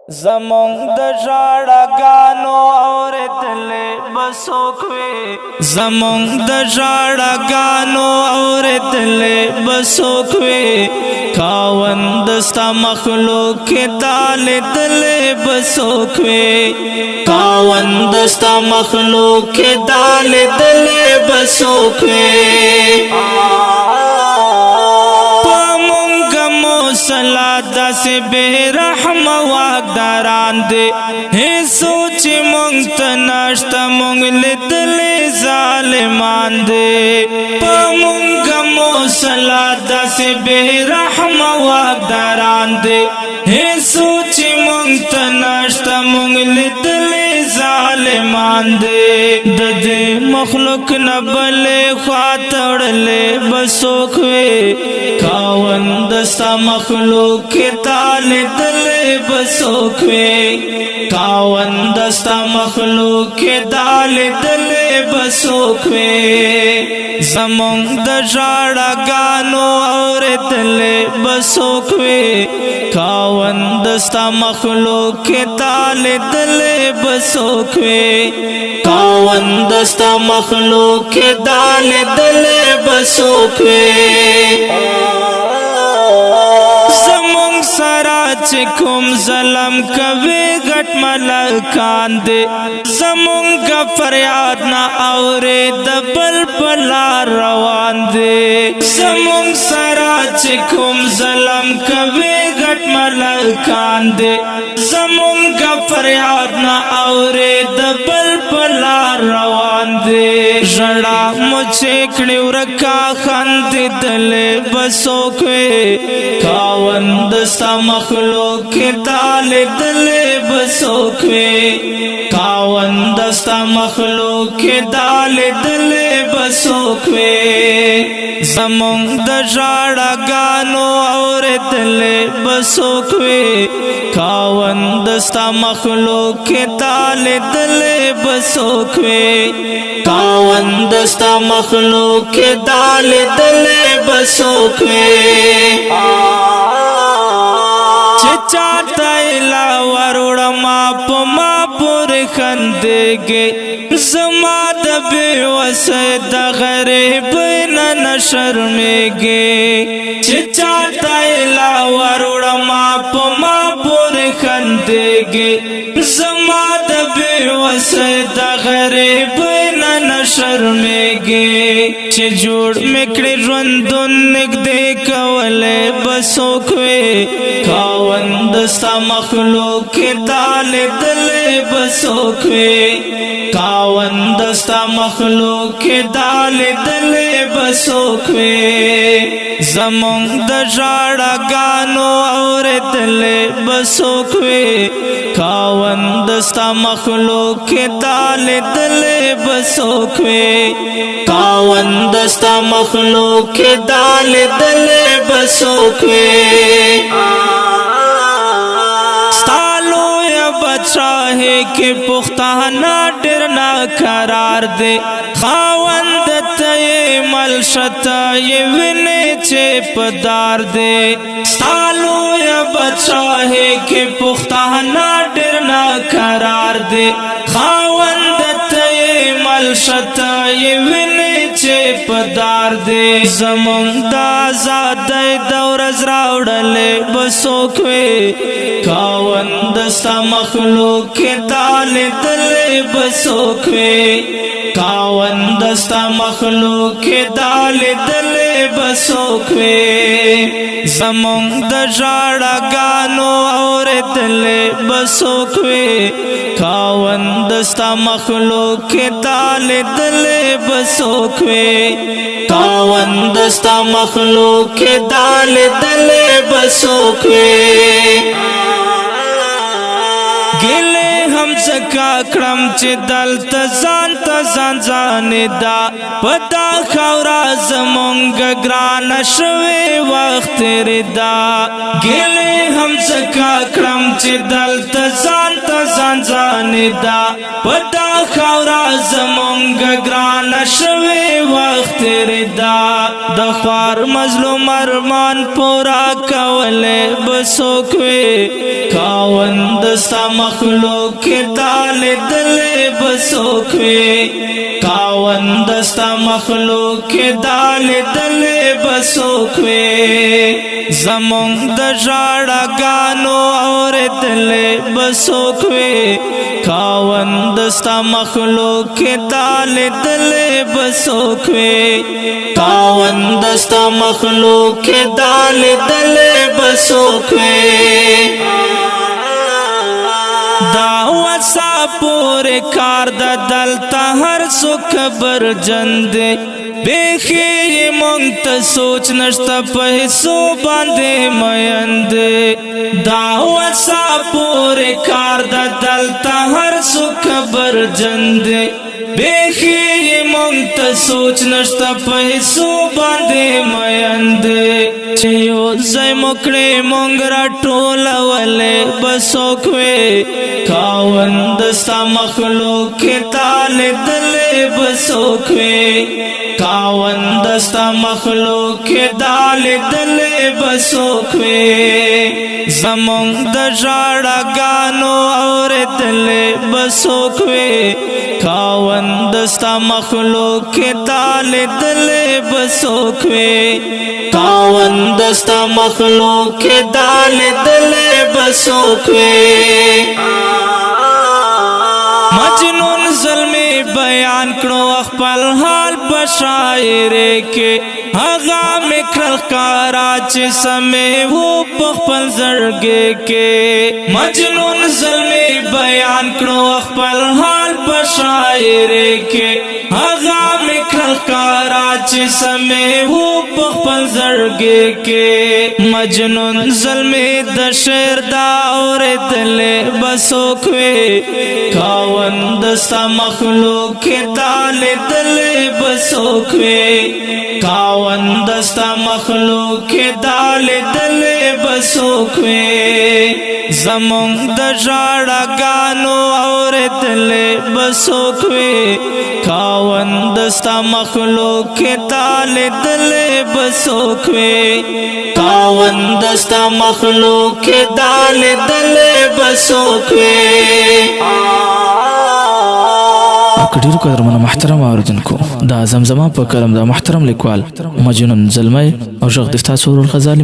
زمونږ د ژړاګانو اورېدلې به څوک وي زمونږ د ژړاګانو اورېدلې به څوک وي خاوند ستا مخلوق کې دا لیدلې به څوک وي خاوند ستا مخلوق کې دا لیدلې به څوک وي صلاة داسې بے رحم واقداران دے هی سوچ مونږ ته نشته مونږ لیدلې ظالمان دے په مونږ مو صلاة داسې بے رحم واقداران دے هی سوچ مونږ ته نشته مونږ لیدلې ظالمان دے د دې مخلوق نه بلې خوا تړلې به څوک وي خاوند ستا مخلوق کې تا لیدلې به څوک وي خاوند ستا مخلوق کې تا لیدلې به څوک وي زمونږ د ژړاګانو اورېدلې به څوک وي خاوند ستا مخلوق کې تا لیدلې به څوک وي خاوند ستا مخلوق کې تا لیدلې به څوک وي زمونږ سره چې کوم ظلم کوي غټ ملکان دي زمونږ فریاد نه اوري د بل بلا روان دي زمونږ سره چې کوم ظلم کوي غټ ملکان دي زمونږ فریاد نه اوري د بل بلا روان دي ژړا مو چې کړي ورکا خندېدلې به څوک وي خاوند ستا مخلوق کې تا لیدلې به څوک وي خاوند ستا مخلوق کې تا لیدلې به څوک وي زمونږ د ژړاګانو اورېدلې به څوک وي خاوند ستا مخلوق کې تا لیدلې به څوک وي خاوند ستا مخلوق کې تا لیدلې به څوک وي چاہتا الہ وروڑما پما پوری خندگی زما د بے وسد غریب نہ شرمگی چاہتا الہ وروڑما پما پوری خندگی زما د بے وسد غریب نہ شرمگی چې جوړ میکړي ژوندون نږدې کولې به څوک وي خاوند ستا مخلوق کې تا لیدلې به څوک وي خاوند ستا مخلوق کې تا لیدلې به څوک وي زمونږ د ژړاګانو اورېدلې به څوک وي خاوند ستا مخلوق کې تا لیدلې به څوک وي خاوند ستا مخلوق کې تا لیدلې به څوک وي بادشاہی کے پختانا ډیر ناقرار دے خاوند ته ملشتا یہ ویني چې پدار دے سالو یا بادشاہی کے پختانا ډیر ناقرار دے خاوند ته ملشتا یہ ویني چې پدار دے زمونږ د آزادۍ د ورځ راوړلې به څوک وي خاوند ستا مخلوق کې تا لیدلې به څوک وي خاوند ستا مخلوق کې تا لیدلې به څوک وي زمونږ د ژړاګانو اورېدلې به څوک وي خاوند ستا مخلوق کې تا لیدلې به څوک وي خاوند ستا مخلوق کې تا لیدلې به څوک وي گلے ہم زکا کرم چی دلتا زانتا زانزانی دا پدا خورا زمونگ گران شوی وقت ردا گلے ہم زکا کرم چی دلتا زانتا زانزانی دا پدا خورا زمونگ گران شوی وقت ردا دخوار مظلوم ارمان پورا کولے بسوک وی خاوند ستا مخلوق دال دل بسوک وی خاوند ستا مخلوق دال دل بسوک وی زمون د ژړا گانو اور دل بسوک وی خاوند ستا مخلوق دال دل بسوک وی خاوند ستا مخلوق دال دل بسوک وی دا وسا پور کار د دلتا هر سو خبر جند بیخی مونږ ته سوچ نشته په حصو باندې میند دا وسا پور کار د دلتا هر سو خبر جند بیخی مونږ ته سوچ نشته په حصو باندې میند چې یو ځای مکړې مونږ راټولولې بسوک وی خاوند ستا مخلوق دال دل بسوک وی خاوند ستا مخلوق دال دل بسوک وی زمون د ژړا گانو اور دل بسوک وی خاوند ستا مخلوق دال دل بسوک وی خاوند ستا مخلوق دال دل بسوک وی مجنون ظلمی بیان کړو خپل حال په شاعری کې هغه میکرل کارا چې سمې وو په خپل زړګي کې مجنون ظلمی بیان کړو خپل حال په شاعری کې هغه میکرل کارا چې سمې وو په خپل زړګي کې مجنون ظلمی د شعر دا اور دل بسوک وی خاوند ستا مخلوق دال دل بسوک وی خاوند ستا مخلوق دال دل بسوک وی زمون د ژړا گانو اور دل بسوک وی خاوند ستا مخلوق دال دل بسوک وی خاوند ستا مخلوق دال دل بسوک وی کډیر قدرمن محترم اوریدونکو دا زمزمه په کلم د محترم لیکوال مجنون زلمی او شیخ دستا سرور غزالی